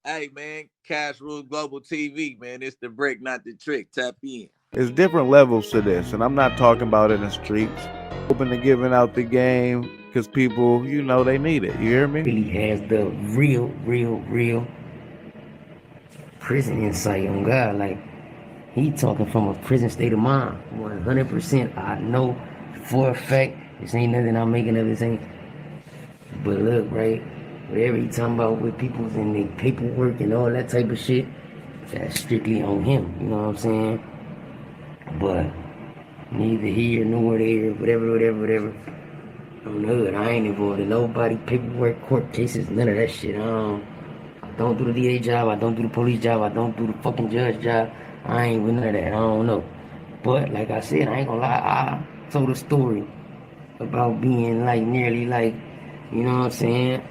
Hey, man, Cash Rules Global TV, man. It's the break, not the trick. Tap in. There's different levels to this, and I'm not talking about in the streets. Open to giving out the game because people, they need it. You hear me? Really has the real prison insight on God. Like, he talking from a prison state of mind. 100%. I know for a fact this ain't nothing I'm making up. This ain't. But look, right? Whatever he talking about with people's and their paperwork and all that type of shit, that's strictly on him. You know what I'm saying? But neither here nor there, whatever. On the hood, I ain't involved in nobody, paperwork, court cases, none of that shit. I don't do the DA job, I don't do the police job, I don't do the fucking judge job. I ain't with none of that. I don't know. But like I said, I ain't gonna lie, I told a story about being like nearly like, you know what I'm saying,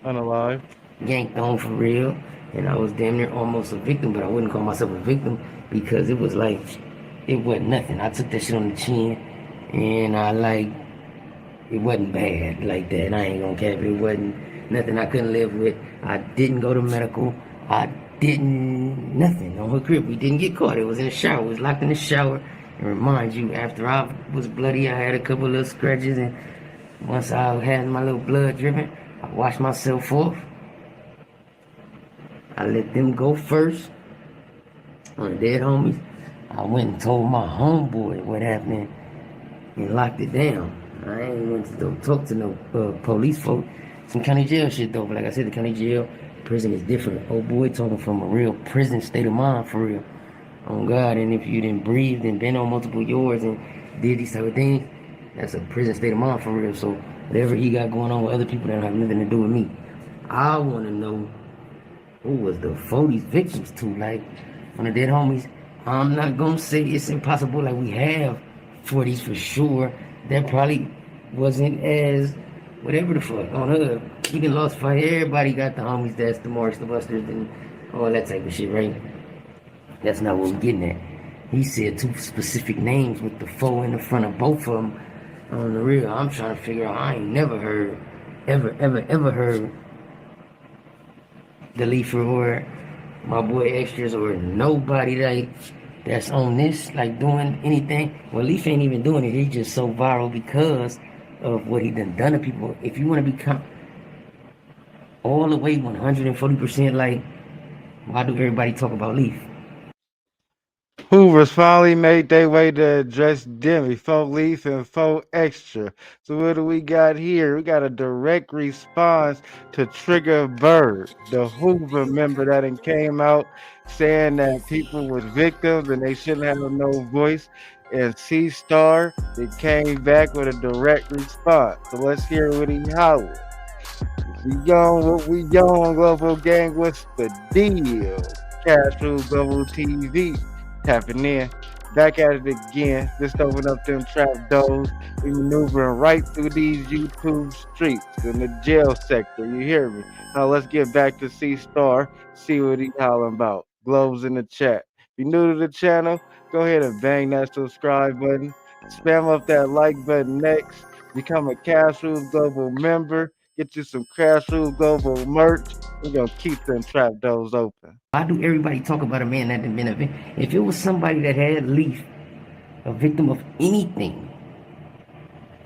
Unalive. yanked on for real. And I was damn near almost a victim, but I wouldn't call myself a victim because it was like, it wasn't nothing. I took that shit on the chin and it wasn't bad like that. I ain't gonna cap it. It wasn't nothing I couldn't live with. I didn't go to medical. I didn't, nothing on her crib. We didn't get caught. It was in the shower. It was locked in the shower. And remind you, after I was bloody, I had a couple of scratches. And once I had my little blood dripping, I washed myself off. I let them go first on the dead homies. I went and told my homeboy what happened and locked it down. I ain't went to go talk to no police folk. Some county jail shit though, but like I said, the county jail, prison is different. Old boy talking from a real prison state of mind for real. On God, and if you didn't breathe and been on multiple yards and did these type of things, that's a prison state of mind for real. So whatever he got going on with other people that don't have nothing to do with me, I want to know who was the 40s victims to. Like, on the dead homies, I'm not gonna say it's impossible. Like, we have 40s for sure. That probably wasn't as whatever the fuck on her. He done lost fight. Everybody got the homies. That's the Marks, the Busters, and all that type of shit, right? That's not what we're getting at. He said two specific names with the 4 in the front of both of them. On the real, I'm trying to figure out. I ain't never heard, ever heard the Leafer or my boy Extras or nobody that's on this, like doing anything. Well, Leaf ain't even doing it. He's just so viral because of what he done to people. If you want to become all the way 140%, like, why do everybody talk about Leaf? Hoovers finally made their way to address Demi, Folk Leaf, and Folk Extra. So what do we got here? We got a direct response to TriggerBird, the Hoover member that came out saying that people was victims and they shouldn't have no voice. And CStar, they came back with a direct response. So let's hear what he hollered. We young, what we young, Global Gang, what's the deal? Cash Rules Global TV. Tapping in, back at it again. Just open up them trap doors. We maneuvering right through these YouTube streets in the jail sector. You hear me? Now let's get back to CStar. See what he hollering about. Globes in the chat. If you're new to the channel, go ahead and bang that subscribe button. Spam up that like button next. Become a Cash Rules Global member. Get you some Cash Rules Global merch. We're gonna keep them trap doors open. Why do everybody talk about a man that done been a victim? If it was somebody that had Leaf, a victim of anything,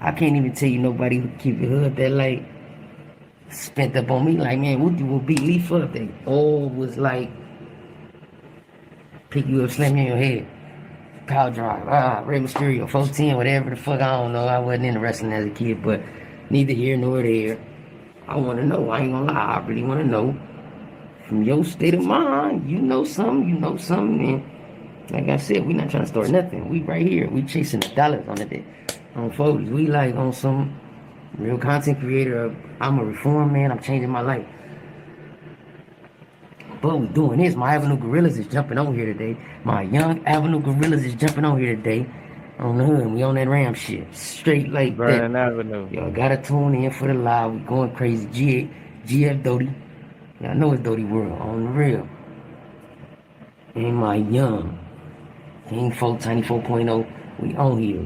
I can't even tell you nobody who keep it hood that like spent up on me. Like, man, what you will beat Leaf up? They all was like pick you up, slam you in your head, power drive, Ray Mysterio, 410, whatever the fuck. I don't know. I wasn't into wrestling as a kid, but neither here nor there. I want to know. I ain't gonna lie. I really want to know. From your state of mind, you know something, and like I said, we not trying to start nothing. We right here, we chasing the dollars on the day, on 40s. We like on some real content creator. I'm a reform man, I'm changing my life. But we doing this. My Avenue Gorillas is jumping on here today. My young Avenue Gorillas is jumping on here today. On the hood, we on that Ram shit. Straight like Burning that. Avenue. Y'all gotta tune in for the live. We going crazy. GF Doty. Y'all know it's Doty World on the real. And my young King 4 Tiny 4.0. We on here.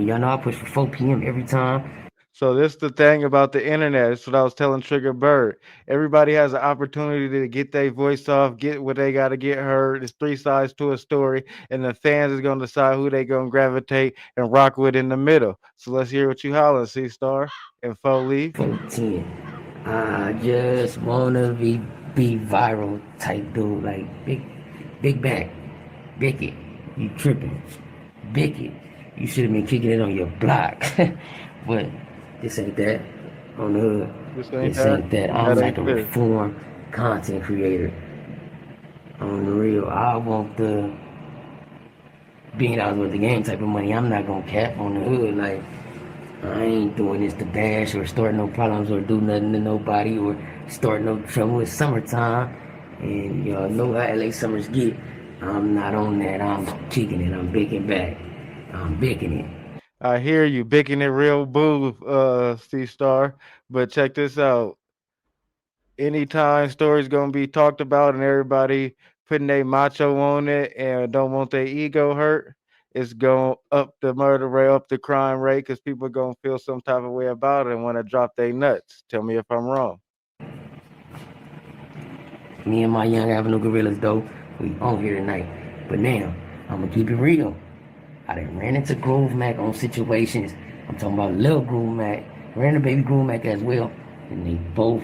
Y'all know I push for 4 p.m. every time. So this the thing about the internet. That's what I was telling Trigger Bird. Everybody has an opportunity to get their voice off, get what they got to get heard. There's three sides to a story, and the fans is gonna decide who they gonna gravitate and rock with in the middle. So let's hear what you hollering, C Star and Fo Leaf. 410. I just wanna be viral type dude, like big back, big it. You tripping, big it. You should have been kicking it on your block, but this ain't that on the hood. This ain't This that. ain't that. And I'm that like ain't a this. reformed content creator on the real. I want the being out with the game type of money. I'm not gonna cap on the hood. Like I ain't doing this to bash or start no problems or do nothing to nobody or start no trouble. It's summertime, and y'all know how LA summers get. I'm not on that. I'm kicking it. I'm baking back. I'm baking it. I hear you picking it real boo, C Star. But check this out. Anytime stories gonna be talked about and everybody putting their macho on it and don't want their ego hurt, it's going up the murder rate, up the crime rate, because people gonna feel some type of way about it and want to drop their nuts. Tell me if I'm wrong. Me and my young Avenue Gorillas, though, we on here tonight. But now, I'm gonna keep it real. I done ran into Groove Mac on situations. I'm talking about Lil Groove Mac. Ran into Baby Groove Mac as well. And they both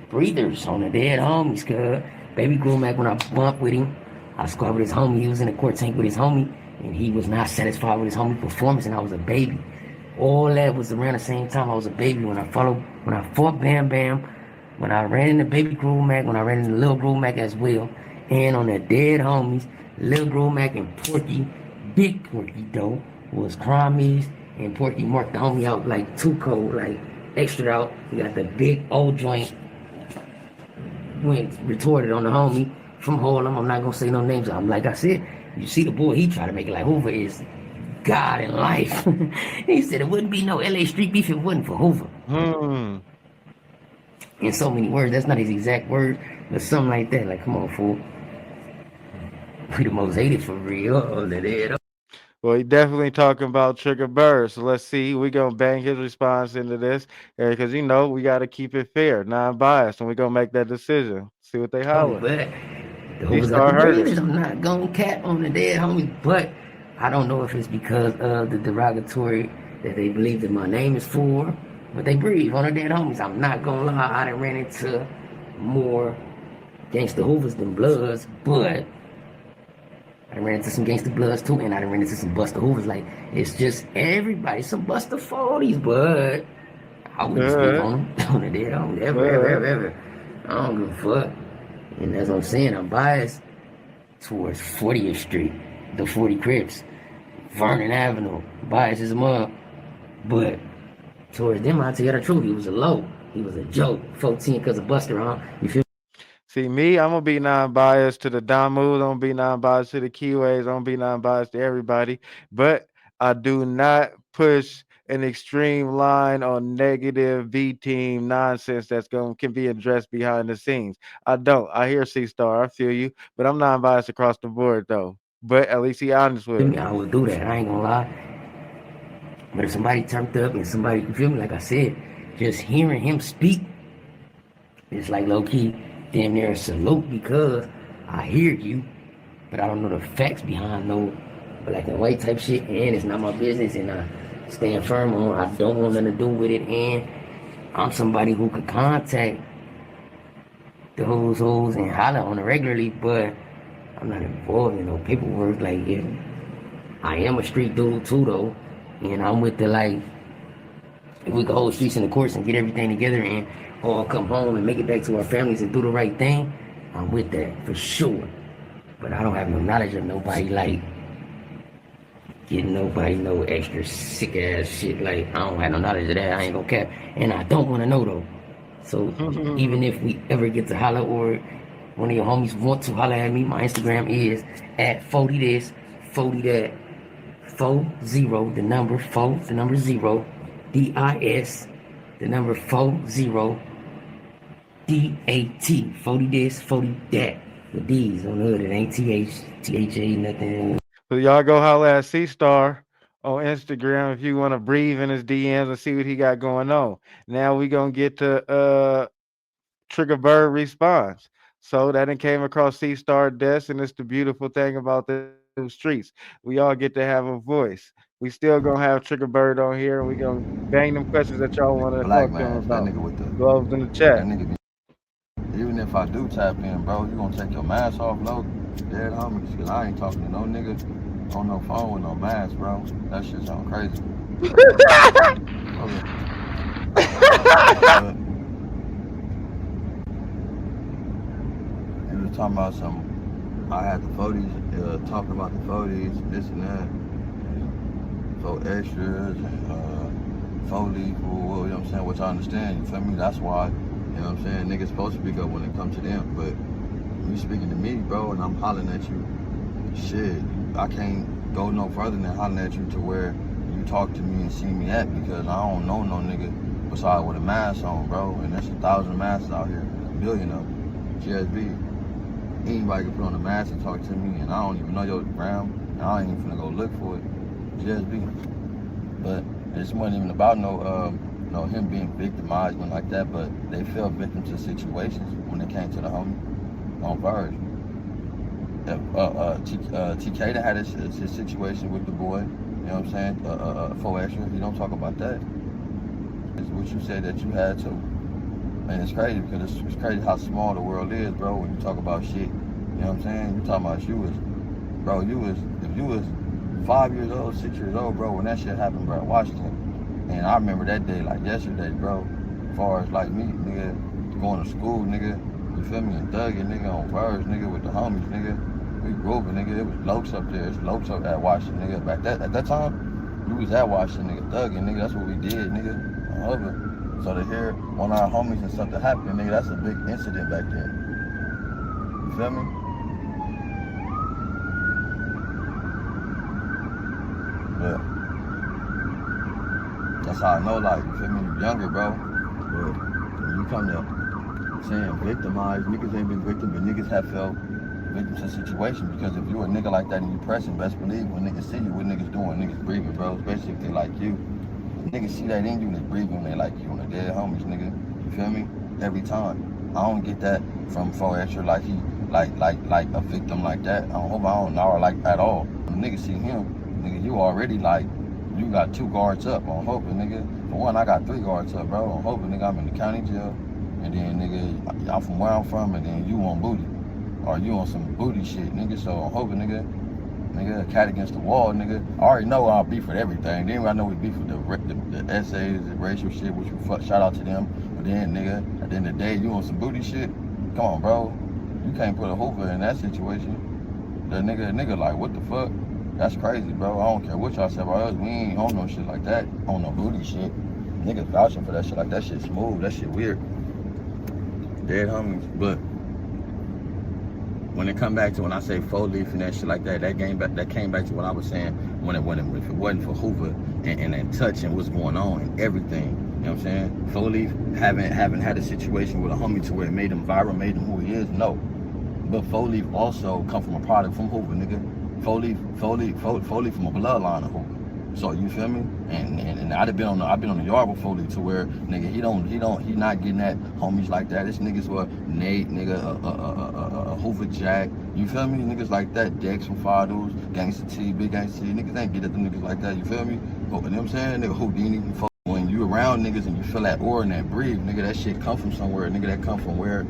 breathers on the dead homies, cuz. Baby Groove Mac, when I bumped with him, I squad with his homie. He was in the court tank with his homie. And he was not satisfied with his homie performance, and I was a baby. All that was around the same time I was a baby. When I fought Bam Bam, when I ran into Baby Groove Mac, when I ran into Lil Groove Mac as well, and on the dead homies, Lil Groove Mac and Porky, Big Porky though, was Crimeys, and Porky marked the homie out like too cold, like extra out. He got the big old joint, went retorted on the homie from Harlem. I'm not gonna say no names. I'm like I said, you see the boy, he tried to make it like Hoover is God in life. He said it wouldn't be no LA street beef if it wasn't for Hoover. Hmm. In so many words, that's not his exact word, but something like that. Like, come on, fool. We the most hated for real. Oh, that is. Well, he definitely talking about Trigger Bird. So let's see. We gonna bang his response into this because we got to keep it fair, non-biased, and we gonna make that decision. See what they Homie, holler. but the C Hoovers got the Star heard breeders. us. I'm not gonna cap on the dead homies, but I don't know if it's because of the derogatory that they believe that my name is for, but they breathe on the dead homies. I'm not gonna lie, I done ran into more gangster Hoovers than Bloods, but I ran into some gangster Bloods too, and I ran into some Buster Hoovers. Like, it's just everybody, some Buster 40s, but I wouldn't speak Uh, on them. On the dead homies, uh. ever. I don't give a fuck. And as I'm saying, I'm biased towards 40th Street, the 40 Crips, Vernon Avenue. Biased as a mug. But towards them, I tell you the truth, he was a low. He was a joke. 14 because of Buster, huh? You feel See me, I'm gonna be non-biased to the Damus. I'm gonna be non-biased to the Keyways. I'm gonna be non-biased to everybody. But I do not push an extreme line on negative B team nonsense that's going can be addressed behind the scenes. I don't. I hear C Star. I feel you, but I'm non-biased across the board though. But at least he honest with me? me. I would do that. I ain't gonna lie. But if somebody turned up and somebody, you feel me? Like I said, just hearing him speak, it's like low key, damn near a salute because I hear you, but I don't know the facts behind no black and white type shit, and it's not my business, and I stand firm on I don't want nothing to do with it, and I'm somebody who could contact the hoes and holler on it regularly, but I'm not involved in no paperwork. Like, yeah, I am a street dude too, though, and I'm with the like, if we could hold streets in the courts and get everything together and all come home and make it back to our families and do the right thing, I'm with that for sure. But I don't have no knowledge of nobody like getting nobody no extra sick ass shit. Like I don't have no knowledge of that. I ain't gonna cap, and I don't want to know though. So even if we ever get to holler or one of your homies want to holler at me, my Instagram is at 40 this, 40 that, 40, the number 0, DIS, the number 40, DAT, 40 this, 40 that. With D's on the hood, it ain't THA, nothing. So y'all go holler at C Star on Instagram if you want to breathe in his DMs and see what he got going on. Now we gonna get to TriggerBird response. So that it came across CStar desk, and it's the beautiful thing about the streets. We all get to have a voice. We still gonna have TriggerBird on here, and we gonna bang them questions that y'all want to Black talk to him man, that about. nigga with the Gloves in the that chat. nigga. Even if I do tap in, bro, you gonna take your mask off, no? Dead homies, cause I ain't talking to no nigga on no phone with no mask, bro. That shit sound crazy. Okay. But you was talking about some. I had the 40s, talking about the 40s, this and that, and 4 extras, and 4 lethal, you know what I'm saying? Which I understand, you feel me? That's why, you know what I'm saying? Niggas supposed to speak up when it comes to them, but you speaking to me, bro, and I'm hollering at you. Shit, I can't go no further than hollering at you to where you talk to me and see me at, because I don't know no nigga besides with a mask on, bro. And there's 1,000 masks out here, a billion of them. GSB. Anybody can put on a mask and talk to me, and I don't even know your gram, and I ain't even finna go look for it. GSB. But this wasn't even about no him being victimized, nothing like that. But they fell victim to situations when it came to the homie on Verge. TK had his situation with the boy, you know what I'm saying? 4 extra, he don't talk about that. It's what you said that you had to. And it's crazy because it's crazy how small the world is, bro, when you talk about shit. You know what I'm saying? You talking about if you was 5 years old, 6 years old, bro, when that shit happened, bro, in Washington. And I remember that day like yesterday, bro. As far as like me, nigga, going to school, nigga, you feel me, and thugging, nigga, on Verge, nigga, with the homies, nigga. We grooving, nigga. It was Lopes up there. It's Lopes up at Washington, nigga. Back at that time, we was at Washington, nigga, thugging, nigga. That's what we did, nigga. On Hoover. So to hear one of our homies and something happening, nigga, that's a big incident back then. You feel me? But that's how I know, like, you feel me? You younger, bro. But when you come to saying victimized, niggas ain't been victim, but niggas have felt victim to situation. Because if you a nigga like that and you pressing, best believe when niggas see you, what niggas doing, niggas breathing, bro. Especially if they like you. Niggas see that in you and they breathe when they like you and they dead homies, nigga. You feel me? Every time. I don't get that from 4 extra like he like a victim like that. I don't know like at all. When niggas see him, nigga, you already like you got 2 guards up on hoping, nigga. For one, I got 3 guards up, bro. On hoping, nigga, I'm in the county jail. And then nigga, I'm from where I'm from, and then you on booty. Or you on some booty shit, nigga. So I'm hoping, nigga, a cat against the wall, nigga. I already know I'll beef with everything. Then I know we beef with the essays, the racial shit, which we shout out to them. But then, nigga, at the end of the day, you on some booty shit? Come on, bro. You can't put a Hoover in that situation. The nigga like, what the fuck? That's crazy, bro. I don't care what y'all say about us. We ain't on no shit like that. On no booty shit. Niggas vouching for that shit like that shit smooth. That shit weird. Dead homies. But when it come back to when I say 4 leaf and that shit like that, that came back to what I was saying when if it wasn't for Hoover and touch and what's going on and everything. You know what I'm saying? 4 leaf haven't had a situation with a homie to where it made him viral, made him who he is. No. But 4 leaf also come from a product from Hoover, nigga. 4 leaf from a bloodline of Hoover. So you feel me? And I've been on the yard with 4 leaf to where nigga he not getting at homies like that. This niggas were Nate, nigga, Hoover Jack. You feel me? Niggas like that, Dex from Fados, Gangsta T, Big Gangsta T. Niggas ain't get at them niggas like that. You feel me? But you know what I'm saying? Nigga Houdini from when you around niggas and you feel that aura and that breathe, nigga, that shit come from somewhere. Nigga, that come from where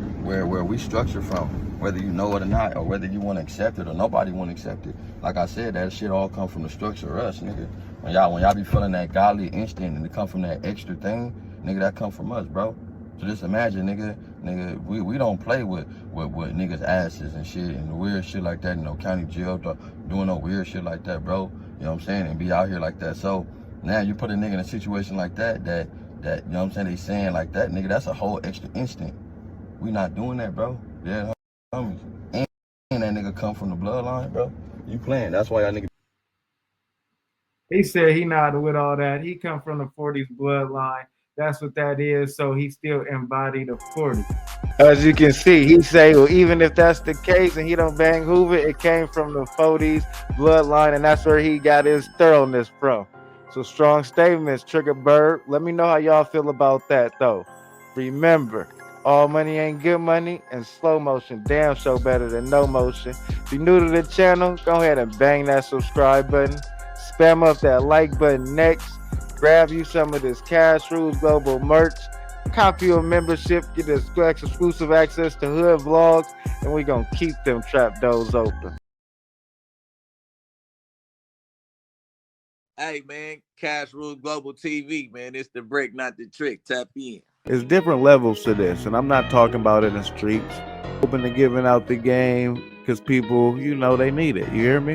we structure from. Whether you know it or not, or whether you want to accept it or nobody want to accept it. Like I said, that shit all come from the structure of us, nigga. When y'all be feeling that godly instinct and it come from that extra thing, nigga, that come from us, bro. So just imagine, nigga, we don't play with niggas' asses and shit and weird shit like that in no county jail, doing no weird shit like that, bro. You know what I'm saying? And be out here like that. So now you put a nigga in a situation like that, you know what I'm saying, they saying like that, nigga, that's a whole extra instinct. We not doing that, bro. Yeah, homies. And that nigga come from the bloodline, bro. You playing. That's why y'all niggas. He said he not with all that. He come from the 40s bloodline. That's what that is. So he still embodied a 40. As you can see, he say, well, even if that's the case and he don't bang Hoover, it came from the 40s bloodline, and that's where he got his thoroughness from. So strong statements, TriggerBird. Let me know how y'all feel about that, though. Remember, all money ain't good money, and slow motion damn show better than no motion. If you're new to the channel, go ahead and bang that subscribe button. Spam up that like button next. Grab you some of this Cash Rules Global merch. Copy your membership, get exclusive access to hood vlogs, and we gonna keep them trap doors open. Hey, man, Cash Rules Global TV, man. It's the brick, not the trick. Tap in. There's different levels to this, and I'm not talking about it in the streets. Open to giving out the game because people, they need it. You hear me?